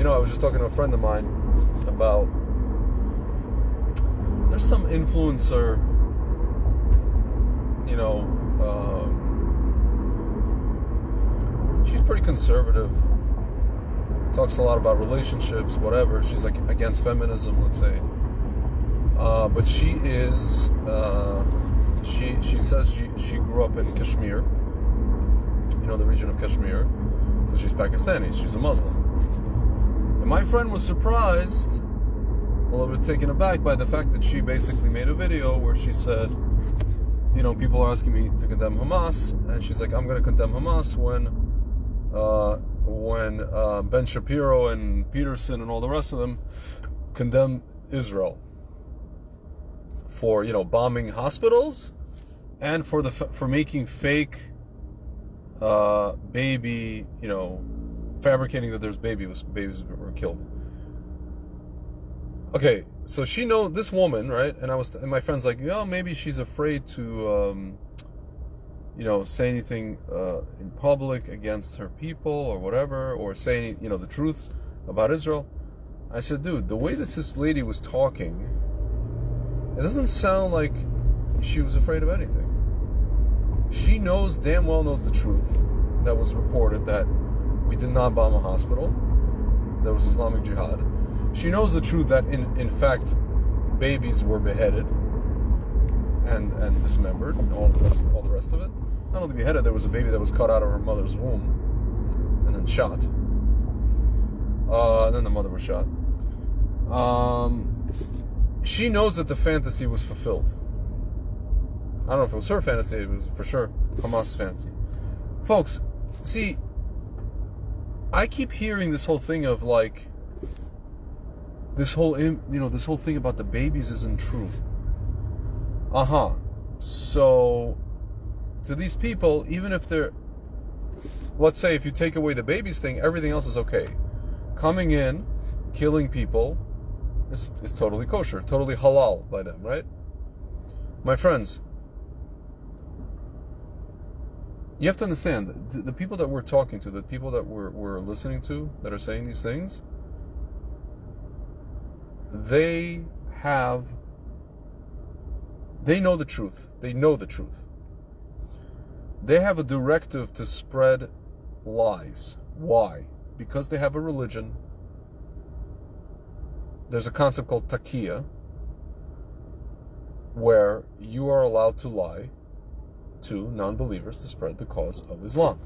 I was just talking to a friend of mine about, there's some influencer, she's pretty conservative, talks a lot about relationships, whatever. She's like against feminism, let's say. But she is, she says she grew up in Kashmir, the region of Kashmir. So she's Pakistani, she's a Muslim. And my friend was surprised, a little bit taken aback by the fact that she basically made a video where she said, people are asking me to condemn Hamas, and she's like, I'm going to condemn Hamas when Ben Shapiro and Peterson and all the rest of them condemn Israel for, bombing hospitals and for making fake baby, fabricating that there's babies were killed. Okay, so this woman, right? And my friend's like, maybe she's afraid to, say anything in public against her people or whatever, or say, the truth about Israel. I said, dude, the way that this lady was talking, it doesn't sound like she was afraid of anything. She damn well knows the truth that was reported, that we did not bomb a hospital. There was Islamic Jihad. She knows the truth that in fact babies were beheaded and dismembered and all the rest of it. Not only beheaded, there was a baby that was cut out of her mother's womb and then shot. And then the mother was shot. She knows that the fantasy was fulfilled. I don't know if it was her fantasy, it was for sure Hamas' fantasy. Folks, see, I keep hearing this whole thing of like, this whole thing about the babies isn't true. So, to these people, even if they're, let's say if you take away the babies thing, everything else is okay. Coming in, killing people, is totally kosher, totally halal by them, right? My friends, you have to understand, the people that we're talking to, the people that we're listening to, that are saying these things, they know the truth. They know the truth. They have a directive to spread lies. Why? Because they have a religion. There's a concept called taqiyya, where you are allowed to lie to non-believers to spread the cause of Islam.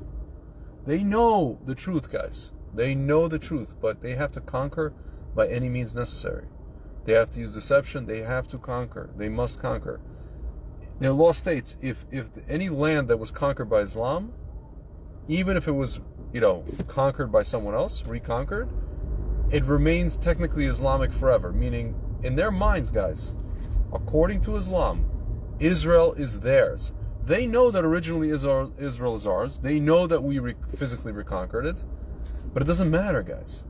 They know the truth, guys. They know the truth, but they have to conquer by any means necessary. They have to use deception. They have to conquer. They must conquer. Their law states, if any land that was conquered by Islam, even if it was, conquered by someone else, reconquered, it remains technically Islamic forever. Meaning, in their minds, guys, according to Islam, Israel is theirs. They know that originally Israel is ours. They know that we physically reconquered it. But it doesn't matter, guys.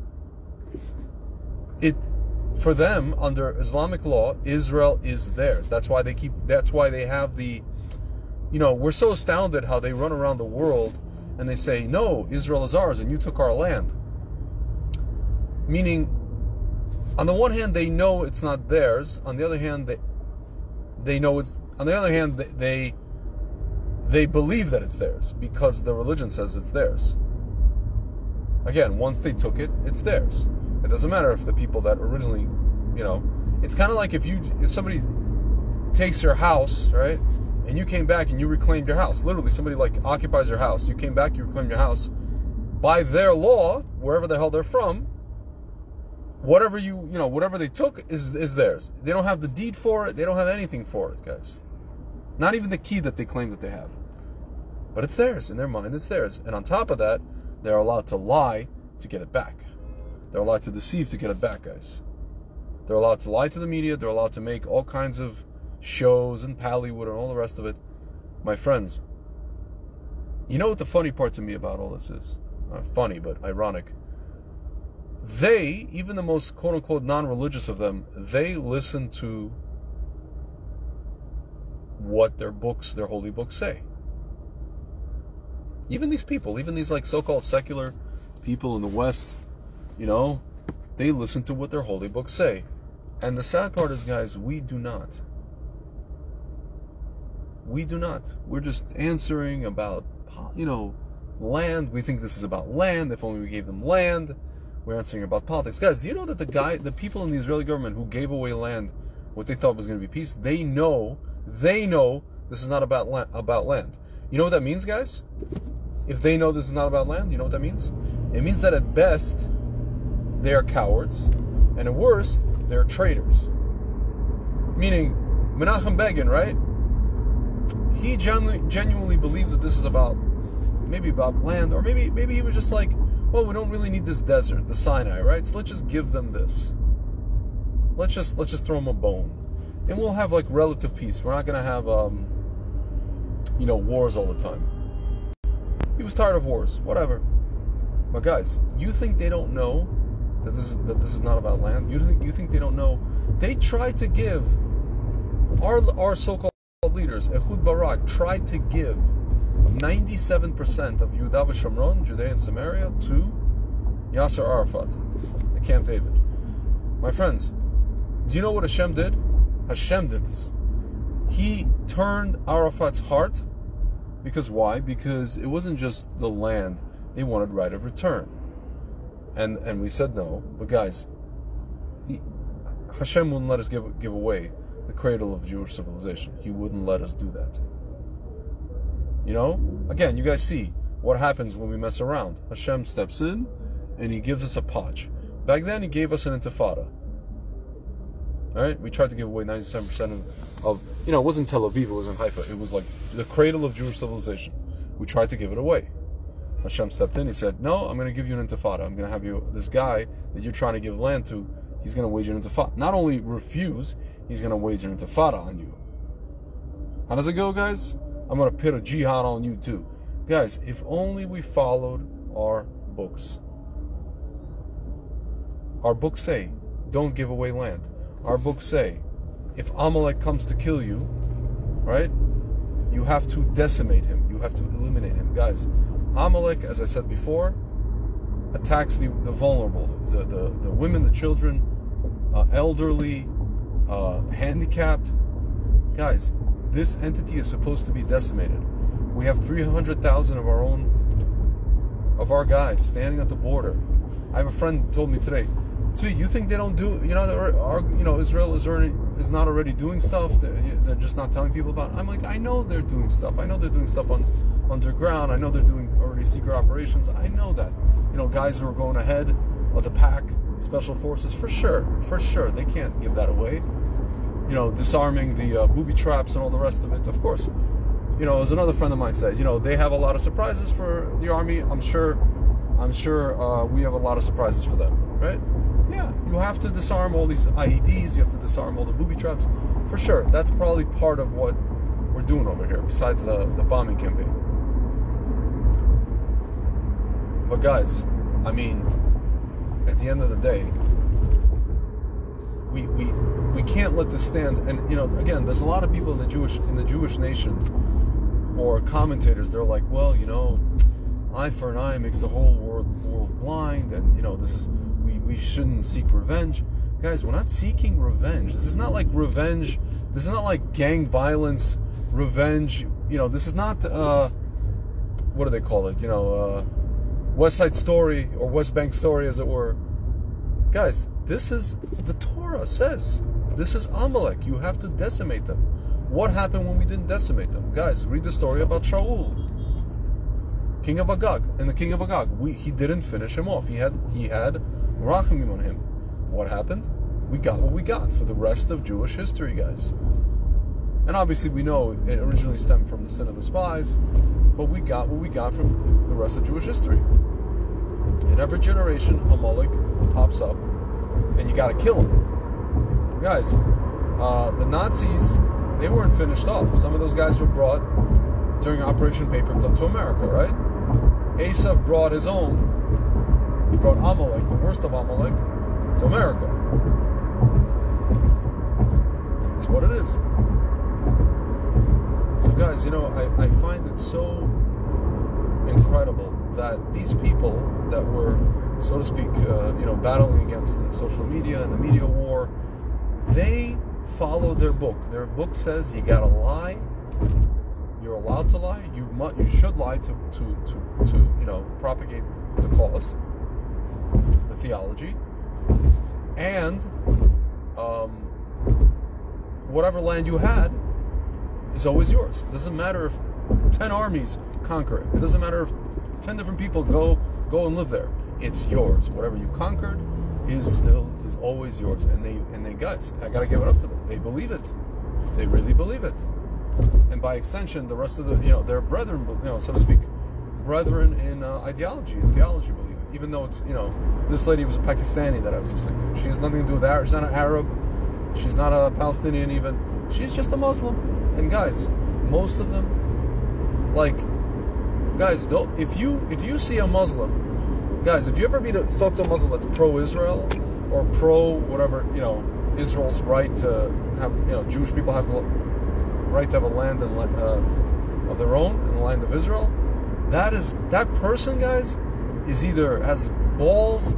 For them, under Islamic law, Israel is theirs. That's why they have the, we're so astounded how they run around the world and they say, no, Israel is ours and you took our land. Meaning, on the one hand, they know it's not theirs. On the other hand, they know it's, on the other hand, they believe that it's theirs because the religion says it's theirs. Again, once they took it, it's theirs. It doesn't matter if the people that originally, it's kind of like if somebody takes your house, right, and you came back and you reclaimed your house. Literally, somebody like occupies your house. You came back, you reclaimed your house. By their law, wherever the hell they're from, whatever whatever they took is theirs. They don't have the deed for it. They don't have anything for it, guys. Not even the key that they claim that they have. But it's theirs. In their mind, it's theirs. And on top of that, they're allowed to lie to get it back. They're allowed to deceive to get it back, guys. They're allowed to lie to the media. They're allowed to make all kinds of shows and Pallywood and all the rest of it. My friends, you know what the funny part to me about all this is? Not funny, but ironic. They, even the most quote-unquote non-religious of them, they listen to what their holy books say. Even these people, even these like so-called secular people in the West, They listen to what their holy books say. And the sad part is, guys, we do not. We do not. We're just answering about, land. We think this is about land. If only we gave them land. We're answering about politics. Guys, do you know that the people in the Israeli government who gave away land, what they thought was going to be peace, they know this is not about land. You know what that means, guys? If they know this is not about land, you know what that means? It means that at best, they are cowards, and at worst, they're traitors. Meaning, Menachem Begin, right? He genuinely believed that this is about land, or maybe he was just like, well, we don't really need this desert, the Sinai, right? So let's just give them this. Let's just throw them a bone, and we'll have like relative peace. We're not gonna have wars all the time. He was tired of wars, whatever. But guys, you think they don't know that this is not about land? You think they don't know? They tried to give our so-called leaders, Ehud Barak, tried to give 97% of Yehuda v'Shamron, Judea and Samaria, to Yasser Arafat, the Camp David. My friends, do you know what Hashem did? Hashem did this. He turned Arafat's heart. Because why? Because it wasn't just the land. They wanted right of return. And we said no. But guys, Hashem wouldn't let us give away the cradle of Jewish civilization. He wouldn't let us do that. Again, you guys see what happens when we mess around. Hashem steps in and he gives us a potch. Back then he gave us an intifada. Alright? We tried to give away 97% of it wasn't Tel Aviv, it wasn't Haifa. It was like the cradle of Jewish civilization. We tried to give it away. Hashem stepped in, he said, no, I'm going to give you an intifada. I'm going to have this guy that you're trying to give land to, he's going to wage an intifada. Not only refuse, he's going to wage an intifada on you. How does it go, guys? I'm going to pit a jihad on you too. Guys, if only we followed our books. Our books say, don't give away land. Our books say, if Amalek comes to kill you, right, you have to decimate him. You have to eliminate him. Guys, Amalek, as I said before, attacks the vulnerable, the women, the children, elderly, handicapped. Guys, this entity is supposed to be decimated. We have 300,000 of our guys standing at the border. I have a friend who told me today, Tzvi, you think they don't do, Israel is not already doing stuff, they're just not telling people about it? I'm like, I know they're doing stuff. I know they're doing stuff underground. I know they're doing already secret operations. I know that. Guys who are going ahead of the pack, special forces, for sure. They can't give that away. Disarming the booby traps and all the rest of it. Of course, as another friend of mine said, they have a lot of surprises for the army. I'm sure we have a lot of surprises for them, right? Yeah, you have to disarm all these IEDs, you have to disarm all the booby traps. For sure, that's probably part of what we're doing over here, besides the bombing campaign. But guys, I mean, at the end of the day, we can't let this stand. And again, there's a lot of people in the Jewish nation, or commentators, they're like, well, eye for an eye makes the whole world blind, and this is we shouldn't seek revenge. Guys, we're not seeking revenge. This is not like revenge. This is not like gang violence, revenge. This is not what do they call it? West Side Story, or West Bank Story, as it were. Guys, this is, the Torah says, this is Amalek. You have to decimate them. What happened when we didn't decimate them? Guys, read the story about Shaul, king of Agag. And the king of Agag, he didn't finish him off. He had rachamim on him. What happened? We got what we got for the rest of Jewish history, guys. And obviously we know it originally stemmed from the sin of the spies, but we got what we got from the rest of Jewish history. In every generation, Amalek pops up, and you got to kill him. Guys, the Nazis, they weren't finished off. Some of those guys were brought during Operation Paperclip to America, right? Asaph brought his own. He brought Amalek, the worst of Amalek, to America. That's what it is. So guys, I find it so incredible that these people that were so to speak, battling against in social media and the media war, they follow their book. Their book says you gotta lie. You're allowed to lie. You should lie to propagate the cause, the theology, and whatever land you had is always yours. It doesn't matter if 10 armies conquer it. It doesn't matter if 10 different people go and live there. It's yours. Whatever you conquered is always yours. And they guys, I gotta give it up to them. They believe it. They really believe it. And by extension, the rest of their brethren, so to speak, brethren in ideology and theology believe it. Even though it's, this lady was a Pakistani that I was listening to. She has nothing to do with that. She's not an Arab. She's not a Palestinian even. She's just a Muslim. And guys, most of them, guys, if you see a Muslim, guys, if you ever talk to a Muslim that's pro-Israel or pro-whatever, Israel's right to have, Jewish people have the right to have a land of their own in the land of Israel, that person, guys, is either has balls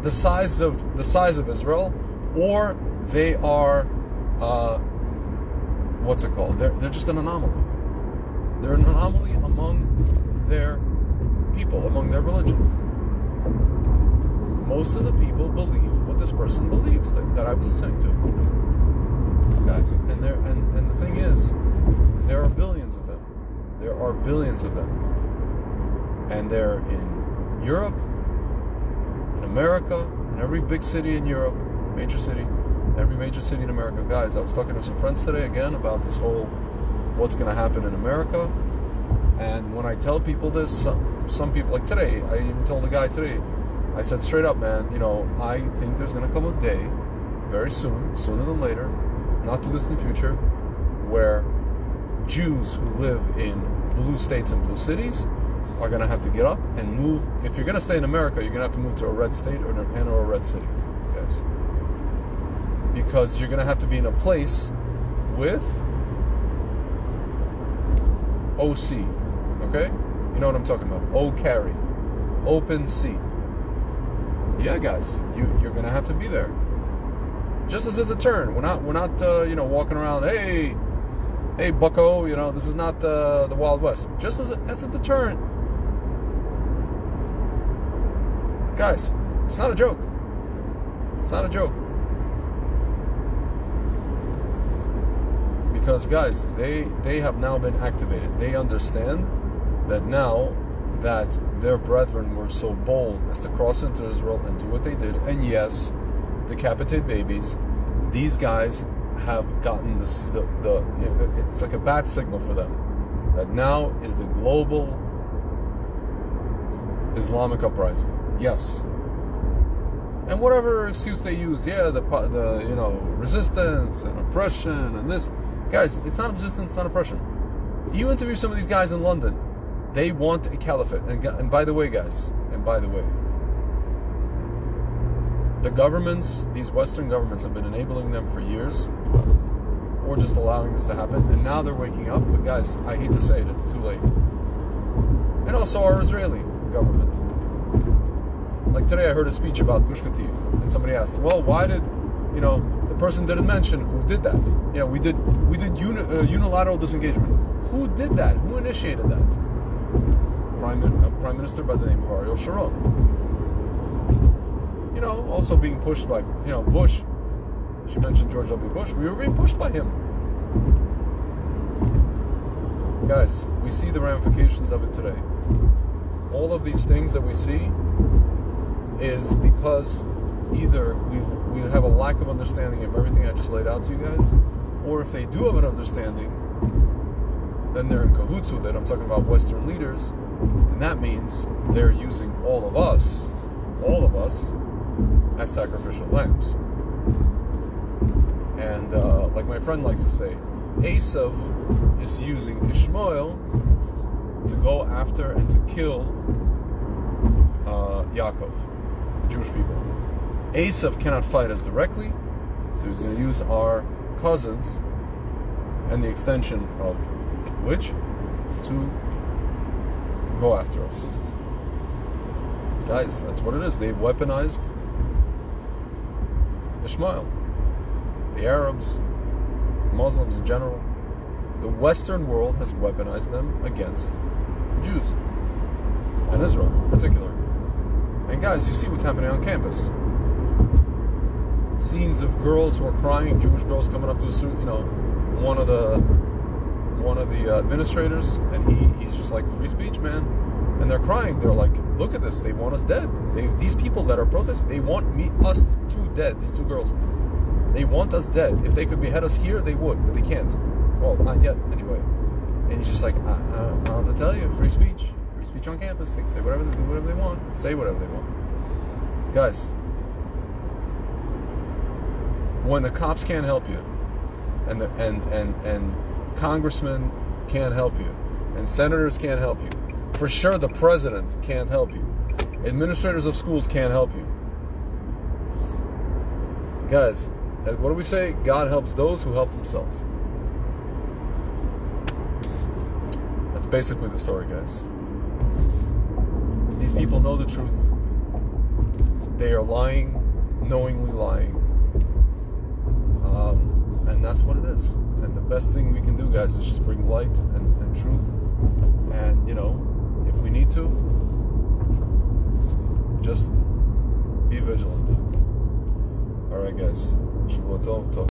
the size of Israel, or they are what's it called? They're just an anomaly. They're an anomaly among their people, among their religion. Most of the people believe what this person believes that I was listening to, guys. And the thing is, there are billions of them. There are billions of them, and they're in Europe, in America, in every big city in Europe, major city, every major city in America. Guys, I was talking to some friends today again about this whole what's going to happen in America. And when I tell people this, some people, like today, I even told a guy today, I said straight up, man, I think there's going to come a day, very soon, sooner than later, not too distant future, where Jews who live in blue states and blue cities are going to have to get up and move. If you're going to stay in America, you're going to have to move to a red state or a red city, guys. Because you're going to have to be in a place with OC, okay? You know what I'm talking about. O-carry, open sea. Yeah, guys, you're going to have to be there. Just as a deterrent. We're not walking around, hey, bucko, this is not the Wild West. Just as a deterrent. Guys, it's not a joke. It's not a joke. Because, guys, they have now been activated. They understand that now that their brethren were so bold as to cross into Israel and do what they did, and yes, decapitate babies, these guys have gotten it's like a bad signal for them that now is the global Islamic uprising. Yes. And whatever excuse they use, the resistance and oppression and this, guys, it's not resistance, it's not oppression. You interview some of these guys in London, they want a caliphate. And by the way, guys, the governments, these Western governments, have been enabling them for years, or just allowing this to happen, and now they're waking up. But guys, I hate to say it, it's too late. And also our Israeli government. Like today, I heard a speech about Gush Katif, and somebody asked, well, why did, the person didn't mention who did that? We did unilateral disengagement. Who did that? Who initiated that? Prime Minister by the name of Ariel Sharon. Also being pushed by, Bush. She mentioned George W. Bush. We were being pushed by him. Guys, we see the ramifications of it today. All of these things that we see is because either we have a lack of understanding of everything I just laid out to you guys, or if they do have an understanding, then they're in cahoots with it. I'm talking about Western leaders, and that means they're using all of us, as sacrificial lambs. And like my friend likes to say, Esav is using Ishmael to go after and to kill Yaakov, the Jewish people. Esav cannot fight us directly, so he's going to use our cousins and the extension of which to go after us. Guys, that's what it is. They've weaponized Ishmael. The Arabs, Muslims in general. The Western world has weaponized them against Jews. And Israel in particular. And guys, you see what's happening on campus. Scenes of girls who are crying, Jewish girls coming up to one of the administrators, and he's just like, free speech, man. And they're crying. They're like, look at this. They want us dead. These people that are protesting, they want us two dead. These two girls, they want us dead. If they could behead us here, they would, but they can't. Well, not yet, anyway. And he's just like, I don't know what to tell you. Free speech on campus. They can say whatever, do whatever they want, say whatever they want. Guys, when the cops can't help you, and congressmen can't help you, and senators can't help you, for sure the president can't help you, administrators of schools can't help you. Guys, what do we say? God helps those who help themselves. That's basically the story, guys. These people know the truth. They are lying, knowingly lying. And that's what it is. And the best thing we can do, guys, is just bring light and truth. And, if we need to, just be vigilant. Alright, guys.